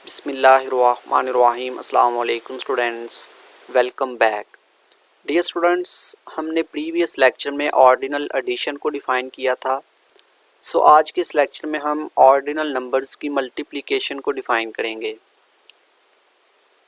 बिस्मिल्लाहिर्रहमानिर्रहीम। अस्सलाम वालेकुम students, welcome back. Dear students, हमने प्रीवियस लेक्चर में ऑर्डिनल एडिशन को डिफ़ाइन किया था। आज के इस लेक्चर में हम ऑर्डिनल नंबर्स की मल्टीप्लिकेशन को डिफ़ाइन करेंगे।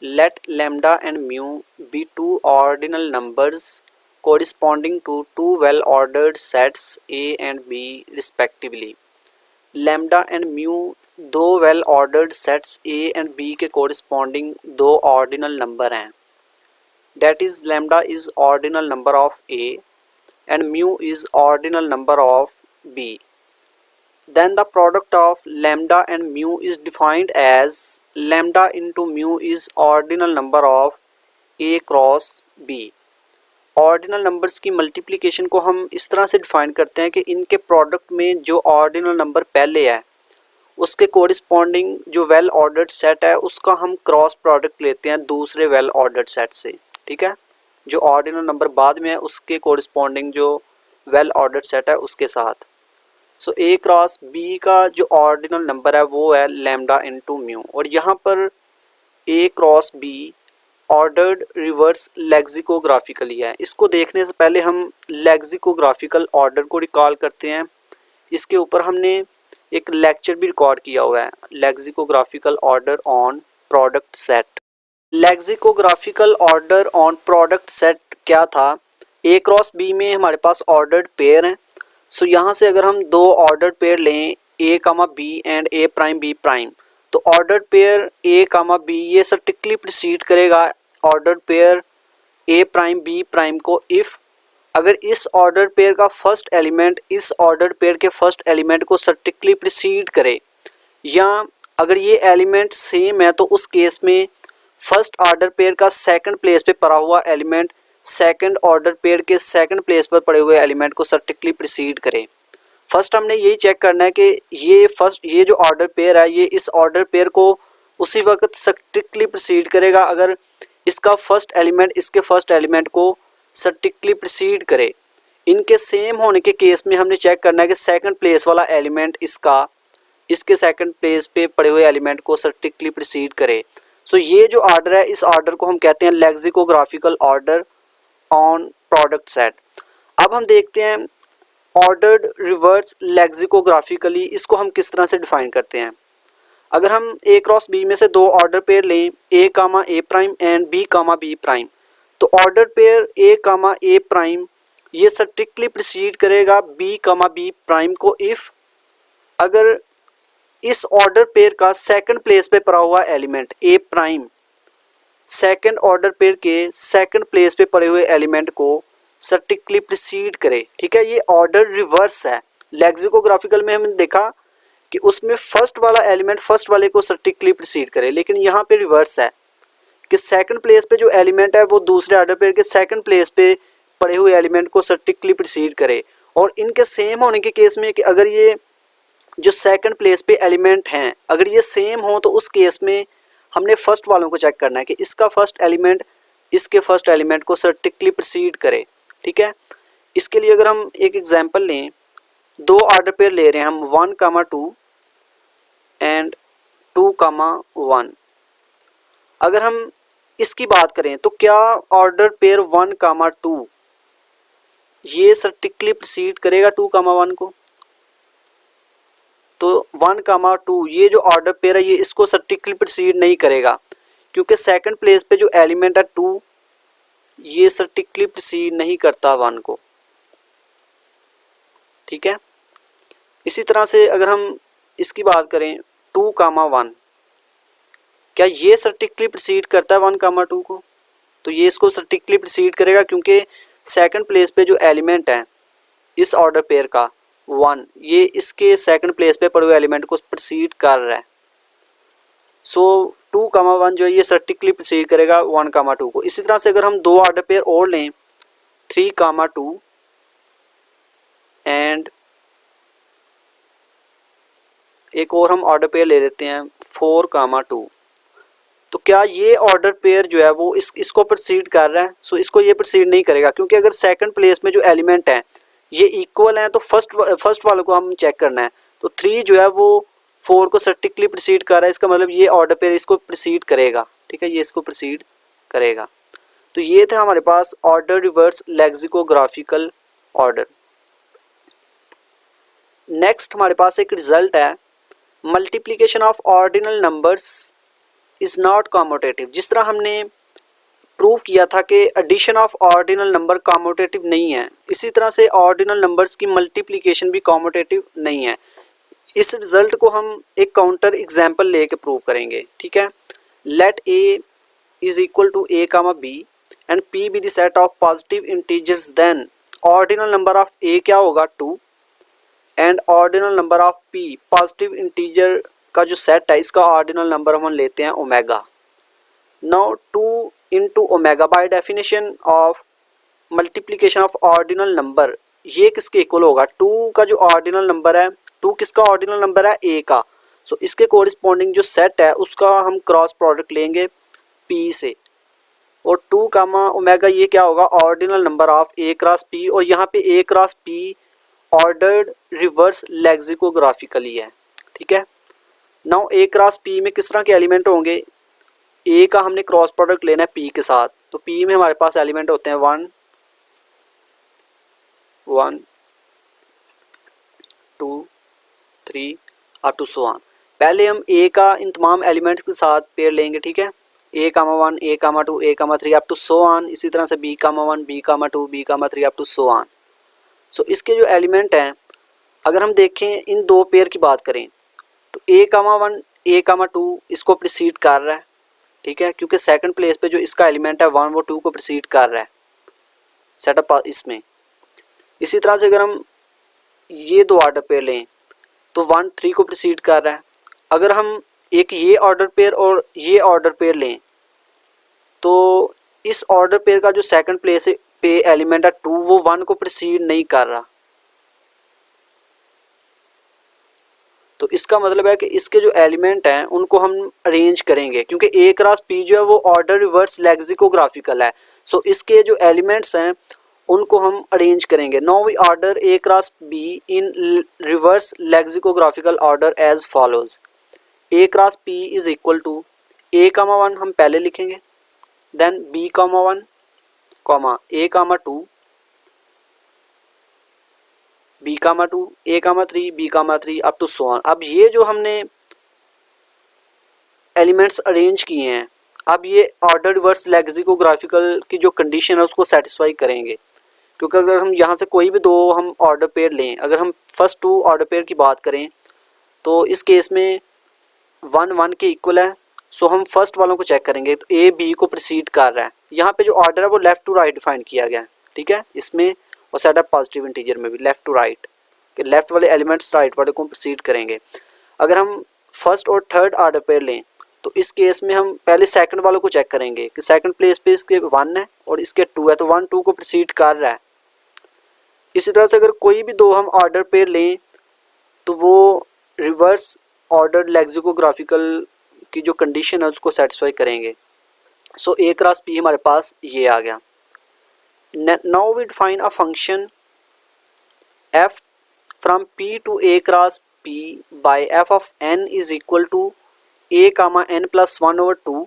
Let lambda and mu be two ordinal numbers corresponding to two well ordered sets A and B respectively. Lambda and mu दो well ordered sets A and B के corresponding दो ordinal number हैं। That is lambda is ordinal number of A and mu is ordinal number of B. Then the product of lambda and mu is defined as lambda into mu is ordinal number of a cross b। Ordinal numbers की multiplication को हम इस तरह से define करते हैं कि इनके प्रोडक्ट में जो ऑर्डिनल नंबर पहले है उसके कोरिस्पॉन्डिंग जो वेल ऑर्डर्ड सेट है उसका हम क्रॉस प्रोडक्ट लेते हैं दूसरे वेल ऑर्डर्ड सेट से। ठीक है, जो ऑर्डिनल नंबर बाद में है उसके कोरिस्पॉन्डिंग जो वेल ऑर्डर्ड सेट है उसके साथ। सो ए क्रॉस बी का जो ऑर्डिनल नंबर है वो है लैम्डा इनटू म्यू, और यहाँ पर ए क्रॉस बी ऑर्डर्ड रिवर्स लेक्सिकोग्राफिकली है। इसको देखने से पहले हम लेक्सिकोग्राफिकल ऑर्डर को रिकॉल करते हैं। इसके ऊपर हमने एक लेक्चर भी रिकॉर्ड किया हुआ है, lexicographical order on product set. Lexicographical order on product set क्या था? ए क्रॉस बी में हमारे पास ऑर्डर्ड पेयर हैं। सो यहाँ से अगर हम दो ऑर्डर्ड पेयर लें A comma B and A prime B prime, तो ordered pair A comma B ये सर्टिकली प्रीसीड करेगा ordered pair A prime B prime को इफ़ अगर इस ऑर्डर पेयर का फर्स्ट एलिमेंट इस ऑर्डर पेयर के फर्स्ट एलिमेंट को सर्टिकली प्रीसीड करे, या अगर ये एलिमेंट सेम है तो उस केस में फर्स्ट ऑर्डर पेयर का सेकंड प्लेस पे पड़ा हुआ एलिमेंट सेकंड ऑर्डर पेयर के सेकंड प्लेस पर पड़े हुए एलिमेंट को सर्टिकली प्रीसीड करे। फर्स्ट हमने यही चेक करना है कि ये जो ऑर्डर पेयर है ये इस ऑर्डर पेयर को उसी वक्त सर्टिकली प्रीसीड करेगा अगर इसका फर्स्ट एलिमेंट इसके फर्स्ट एलिमेंट को सर्टिकली प्रीसीड करे। इनके सेम होने के केस में हमने चेक करना है कि सेकंड प्लेस वाला एलिमेंट इसके सेकंड प्लेस पे पड़े हुए एलिमेंट को सर्टिकली प्रीसीड करे। सो ये जो ऑर्डर है इस ऑर्डर को हम कहते हैं लेक्सिकोग्राफिकल ऑर्डर ऑन प्रोडक्ट सेट। अब हम देखते हैं ऑर्डर्ड रिवर्स लेक्सिकोग्राफिकली, इसको हम किस तरह से डिफाइन करते हैं। अगर हम ए क्रॉस बी में से दो ऑर्डर पेयर लें A comma A prime and B comma B prime, तो order pair A comma A prime ये सर्टिकली प्रीसीड करेगा बी कामा बी प्राइम को इफ़ अगर इस ऑर्डर पेयर का सेकंड प्लेस पे पड़ा हुआ element A prime second order pair के सेकंड प्लेस पे पड़े हुए एलिमेंट को सर्टिकली प्रीसीड करे। ठीक है, ये ऑर्डर रिवर्स है। लेक्सिकोग्राफिकल में हमने देखा कि उसमें फर्स्ट वाला एलिमेंट फर्स्ट वाले को सर्टिकली प्रीसीड करे, लेकिन यहाँ पे रिवर्स है कि सेकंड प्लेस पे जो एलिमेंट है वो दूसरे ऑर्डर पेयर के सेकंड प्लेस पे पड़े हुए एलिमेंट को सर्टिकली प्रीसीड करे। और इनके सेम होने के केस में कि अगर ये जो सेकंड प्लेस पे एलिमेंट हैं अगर ये सेम हो तो उस केस में हमने फर्स्ट वालों को चेक करना है कि इसका फर्स्ट एलिमेंट इसके फर्स्ट एलिमेंट को सर्टिकली प्रीसीड करे। ठीक है, इसके लिए अगर हम एक एग्जांपल लें, दो ऑर्डर पेयर ले रहे हैं हम 1, 2 एंड 2, 1। अगर हम इसकी बात करें तो क्या ऑर्डर पेयर 1, 2 ये सर्टिकली प्रीसीड करेगा 2, 1 को? तो 1, 2 ये जो ऑर्डर पेयर है ये इसको सर्टिकली प्रीसीड नहीं करेगा क्योंकि सेकंड प्लेस पे जो एलिमेंट है 2 ये सर्टिकली प्रीसीड नहीं करता 1 को। ठीक है, इसी तरह से अगर हम इसकी बात करें 2, 1 क्या ये सर्टिकली प्रीसीड करता है 1, 2 को? तो ये इसको सर्टिकली प्रीसीड करेगा क्योंकि सेकंड प्लेस पे जो एलिमेंट है इस ऑर्डर पेयर का 1 ये इसके सेकंड प्लेस पे पड़े हुए एलिमेंट को प्रीसीड कर रहा है। सो 2, 1 जो है ये सर्टिकली प्रीसीड करेगा 1, 2 को। इसी तरह से अगर हम दो ऑर्डर पेयर और लें 3, 2 एंड एक और हम ऑर्डर पेयर ले लेते हैं 4, 2, तो क्या ये ऑर्डर पेयर जो है वो इसको प्रीसीड कर रहा है? सो इसको ये प्रीसीड नहीं करेगा क्योंकि अगर सेकंड प्लेस में जो एलिमेंट है ये इक्वल हैं तो फर्स्ट वालों को हम चेक करना है। तो 3 जो है वो 4 को स्टैटिकली प्रीसीड कर रहा है, इसका मतलब ये ऑर्डर पेयर इसको प्रीसीड करेगा, ठीक है, ये इसको प्रीसीड करेगा। तो ये था हमारे पास order reverse lexicographical order. Next हमारे पास एक रिजल्ट है, multiplication of ordinal numbers is not commutative. जिस तरह हमने प्रूव किया था कि addition of ordinal number commutative नहीं है, इसी तरह से ऑर्डिनल नंबर्स की मल्टीप्लिकेशन भी कॉम्यूटेटिव नहीं है। इस रिजल्ट को हम एक काउंटर एग्जाम्पल लेके प्रूव करेंगे, ठीक है। Let A is equal to A comma B and P be the set of positive integers, then ordinal number of A क्या होगा 2 and ordinal number of P positive integer का जो set है इसका ऑर्डिनल नंबर हम लेते हैं omega. Now 2 into omega by definition of multiplication of ordinal number, ये किसके इक्वल होगा, 2 का जो ऑर्डिनल नंबर है, 2 किसका ऑर्डिनल नंबर है, ए का। सो इसके कोरिस्पॉन्डिंग जो सेट है उसका हम क्रॉस प्रोडक्ट लेंगे पी से, और 2 कामा ओमेगा ये क्या होगा, ordinal number of A cross P, और यहाँ पे ए क्रॉस पी ऑर्डर्ड रिवर्स लेक्सिकोग्राफिकली है, ठीक है। नाउ ए क्रॉस पी में किस तरह के एलिमेंट होंगे, ए का हमने क्रॉस प्रोडक्ट लेना है पी के साथ, तो पी में हमारे पास एलिमेंट होते हैं 1 1 2 3 अप टू सो ऑन। पहले हम ए का इन तमाम एलिमेंट्स के साथ पेयर लेंगे, ठीक है, A comma 1 A comma 2 A comma 3 up to so on. इसी तरह से B comma 1 B comma 2 B comma 3 up to so on. So इसके जो एलिमेंट हैं अगर हम देखें इन दो पेयर की बात करें तो ए कामा 1 ए कामा 2 इसको प्रीसीड कर रहा है, ठीक है, क्योंकि सेकंड प्लेस पे जो इसका एलिमेंट है 1 वो 2 को प्रीसीड कर रहा है सेटअप इसमें। इसी तरह से अगर हम ये दो ऑर्डर पेयर लें तो 1 3 को प्रीसीड कर रहा है। अगर हम एक ये ऑर्डर पेयर और ये ऑर्डर पेयर लें तो इस ऑर्डर पेयर का जो सेकंड प्लेस पे एलिमेंट है 2 वो 1 को प्रीसीड नहीं कर रहा। तो इसका मतलब है कि इसके जो एलिमेंट हैं उनको हम अरेंज करेंगे, क्योंकि ए क्रॉस पी जो है वो ऑर्डर रिवर्स लेक्सिकोग्राफिकल है। सो इसके जो एलिमेंट्स हैं उनको हम अरेंज करेंगे। Now we order A cross B in reverse lexicographical order as follows. A cross P is equal to A comma 1 हम पहले लिखेंगे, then B comma 1 comma A comma 2 B comma 2 A comma 3 B comma 3 up to so on. अब ये जो हमने elements arrange किए हैं अब ये ऑर्डर रिवर्स लेक्सिकोग्राफिकल की जो कंडीशन है उसको सेटिस्फाई करेंगे, क्योंकि अगर हम यहाँ से कोई भी दो हम ऑर्डर पेयर लें, अगर हम फर्स्ट 2 ऑर्डर पेयर की बात करें तो इस केस में 1 1 के इक्वल है। सो हम फर्स्ट वालों को चेक करेंगे तो ए बी को प्रीसीड कर रहा है। यहाँ पे जो ऑर्डर है वो लेफ्ट टू राइट डिफाइन किया गया है, ठीक है, इसमें और सेटअप पॉजिटिव इंटीजर में भी लेफ्ट टू राइट, कि लेफ्ट वाले एलिमेंट्स राइट वाले को प्रीसीड करेंगे। अगर हम फर्स्ट और थर्ड ऑर्डर पेयर लें तो इस केस में हम पहले सेकंड वालों को चेक करेंगे कि सेकंड प्लेस पे इसके 1 है और इसके 2 है, तो 1 2 को प्रीसीड कर रहा है। इसी तरह से अगर कोई भी दो हम ऑर्डर पेयर लें तो वो रिवर्स ऑर्डर लेक्सिकोग्राफिकल की जो कंडीशन है उसको सेटिस्फाई करेंगे। सो ए क्रॉस पी हमारे पास ये आ गया। Now we define a function f from p to a cross p by f of n is equal to a comma n plus 1 over 2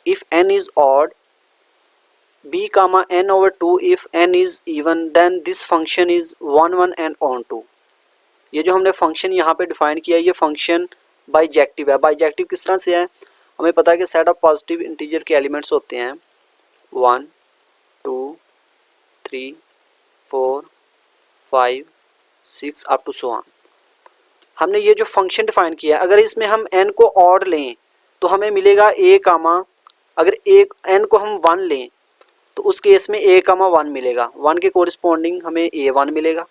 if n is odd, b comma n over 2 if n is even, then this function is 1 1 and on 2। ये जो हमने function यहाँ पे define किया है ये function bijective है। Bijective किस तरह से है, हमें पता है कि सेट ऑफ पॉजिटिव इंटीजर के एलिमेंट्स होते हैं 1 2 3 4 5 6 अप टू सो ऑन। हमने ये जो फंक्शन डिफाइन किया है अगर इसमें हम n को ऑड लें तो हमें मिलेगा a कामा, अगर n को हम 1 लें तो उस केस में a कामा 1 मिलेगा, 1 के कोरिस्पॉन्डिंग हमें a1 मिलेगा।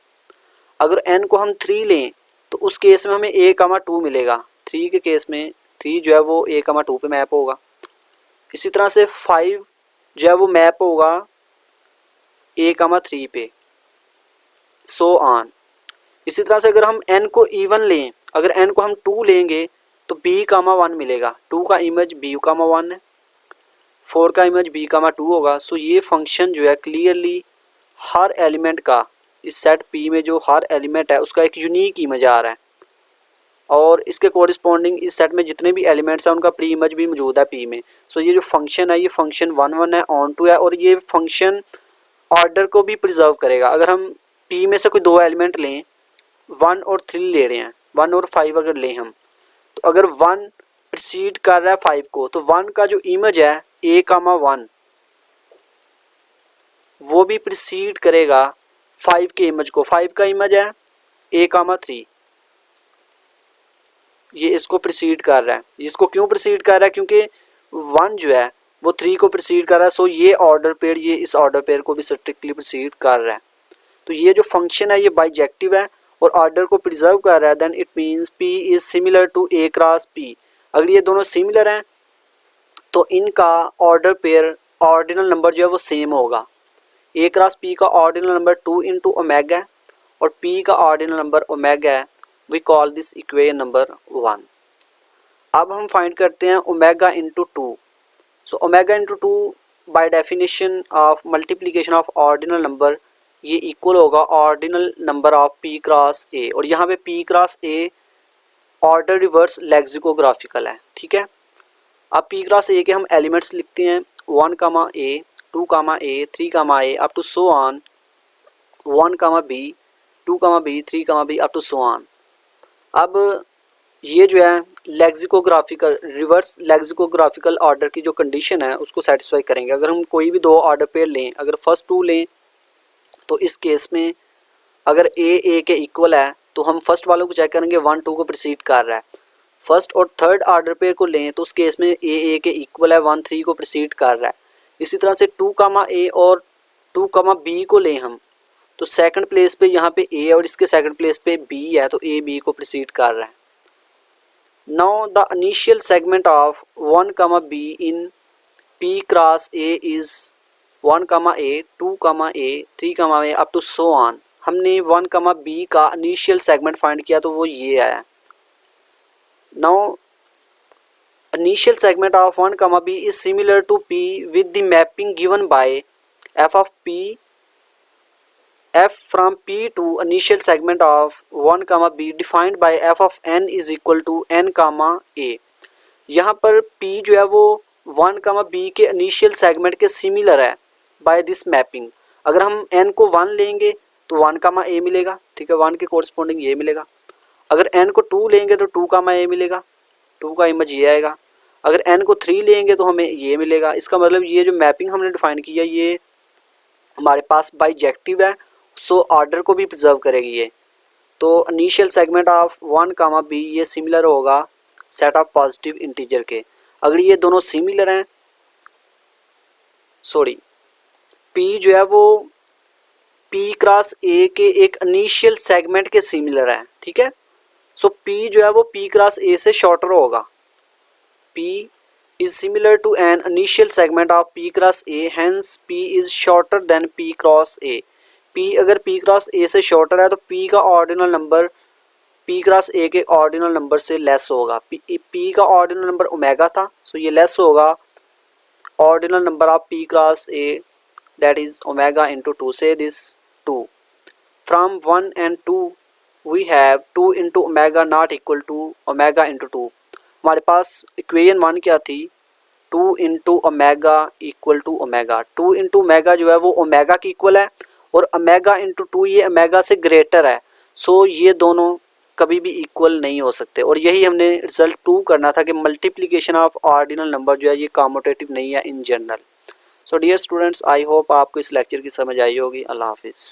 अगर n को हम 3 लें तो उस केस में हमें a कामा 2 मिलेगा, 3 के केस में 3 जो है वो a कामा 2 पे मैप होगा। इसी तरह से 5 जो है वो मैप होगा a कामा 3 पे, सो ऑन। इसी तरह से अगर हम n को इवन लें, अगर n को हम 2 लेंगे तो b कामा 1 मिलेगा, 2 का इमेज b कामा 1 है, 4 का इमेज b कामा 2 होगा। सो ये फंक्शन जो है क्लियरली हर एलिमेंट का, इस सेट p में जो हर एलिमेंट है उसका एक यूनिक इमेज आ रहा है और इसके कोरिस्पॉन्डिंग इस सेट में जितने भी एलिमेंट्स हैं उनका प्री इमेज भी मौजूद है पी में। सो ये जो फंक्शन है ये फंक्शन 1 है, ऑन टू है, और ये फंक्शन ऑर्डर को भी प्रिजर्व करेगा। अगर हम पी में से कोई दो एलिमेंट लें, 1 और 3 ले रहे हैं, 1 और 5 अगर लें हम, तो अगर 1 प्रीसीड कर रहा है 5 को, तो 1 का जो इमेज है a,1 वो भी प्रीसीड करेगा 5 के इमेज को। 5 का इमेज है a,3, ये इसको प्रीसीड कर रहा है। इसको क्यों प्रीसीड कर रहा है? क्योंकि 1 जो है वो 3 को प्रीसीड कर रहा है। सो ये ऑर्डर पेयर ये इस ऑर्डर पेयर को भी स्ट्रिक्टली प्रीसीड कर रहा है। तो ये जो फंक्शन है ये बाइजेक्टिव है और ऑर्डर को प्रिजर्व कर रहा है। Then it means p is similar to a cross p। अगर ये दोनों सिमिलर हैं तो इनका ऑर्डर पेयर ऑर्डिनल नंबर जो है वो सेम होगा। a क्रॉस p का ऑर्डिनल नंबर 2 इंटू ओमेगा है और p का ऑर्डिनल नंबर ओमेगा है। We call this equation number 1। अब हम फाइंड करते हैं omega into 2। So omega into 2 by definition of multiplication of ordinal number ये इक्वल होगा ordinal number of p cross a, और यहाँ पे p cross a order reverse lexicographical है। ठीक है, अब p क्रॉस a के हम एलिमेंट्स लिखते हैं 1, a, 2, a, 3, a up to so on 1, b, 2, b, 3, b up to so on. अब ये जो है लेक्सिकोग्राफिकल रिवर्स लेक्सिकोग्राफिकल ऑर्डर की जो कंडीशन है उसको सेटिस्फाई करेंगे। अगर हम कोई भी दो ऑर्डर पेयर लें, अगर फर्स्ट 2 लें तो इस केस में अगर a के इक्वल है तो हम फर्स्ट वालों को चेक करेंगे 1, 2 को प्रीसीड कर रहा है। फर्स्ट और थर्ड ऑर्डर पेयर को लें तो उस केस में a के इक्वल है 1, 3 को प्रीसीड कर रहा है। इसी तरह से 2, a और 2, b को लें हम तो सेकंड प्लेस पे यहाँ पे a और इसके सेकंड प्लेस पे b है, तो a b को प्रीसीड कर रहा है। Now the initial segment of 1, b in p cross a is 1, a, 2, a, 3, a up to so on. हमने 1, b का इनिशियल सेगमेंट फाइंड किया तो वो ये आया। Now initial segment of 1, b is similar to p with the mapping given by f of p f from p to initial segment of 1, b defined by f of n is equal to n, a। यहाँ पर p जो है वो 1, b के initial segment के similar है by this mapping. अगर हम n को 1 लेंगे तो 1, a मिलेगा। ठीक है, 1 के कोरस्पॉन्डिंग ये मिलेगा। अगर n को 2 लेंगे तो 2, a मिलेगा, 2 का इमेज ये आएगा। अगर n को 3 लेंगे तो हमें ये मिलेगा। इसका मतलब ये जो मैपिंग हमने डिफाइन किया ये हमारे पास बाइजेक्टिव है, सो ऑर्डर को भी प्रिजर्व करेगी ये। तो इनिशियल सेगमेंट ऑफ 1, b ये सिमिलर होगा सेट ऑफ पॉजिटिव इंटीजर के। अगर ये दोनों सिमिलर हैं, सॉरी p जो है वो p क्रॉस a के एक इनिशियल सेगमेंट के सिमिलर है। ठीक है, सो p जो है वो p क्रॉस a से शॉर्टर होगा। p is similar to an initial segment of p cross a, hence p is shorter than p cross a। p अगर p क्रॉस a से शॉर्टर है तो p का ordinal number p cross a के ordinal number से less होगा। p का ordinal number omega था, सो ये लेस होगा ordinal number of p cross a that is omega into 2। say this 2 from 1 and 2 we have 2 into omega not equal to omega into 2। हमारे पास equation 1 क्या थी? 2 into omega equal to omega. 2 into omega जो है वो omega की equal है और omega into 2 ये ओमेगा से ग्रेटर है। सो ये दोनों कभी भी इक्वल नहीं हो सकते, और यही हमने रिजल्ट प्रूव करना था कि मल्टीप्लिकेशन ऑफ ऑर्डिनल नंबर जो है ये कॉम्यूटेटिव नहीं है in general. So dear students, I hope आपको इस लेक्चर की समझ आई होगी। अल्लाह हाफिज़।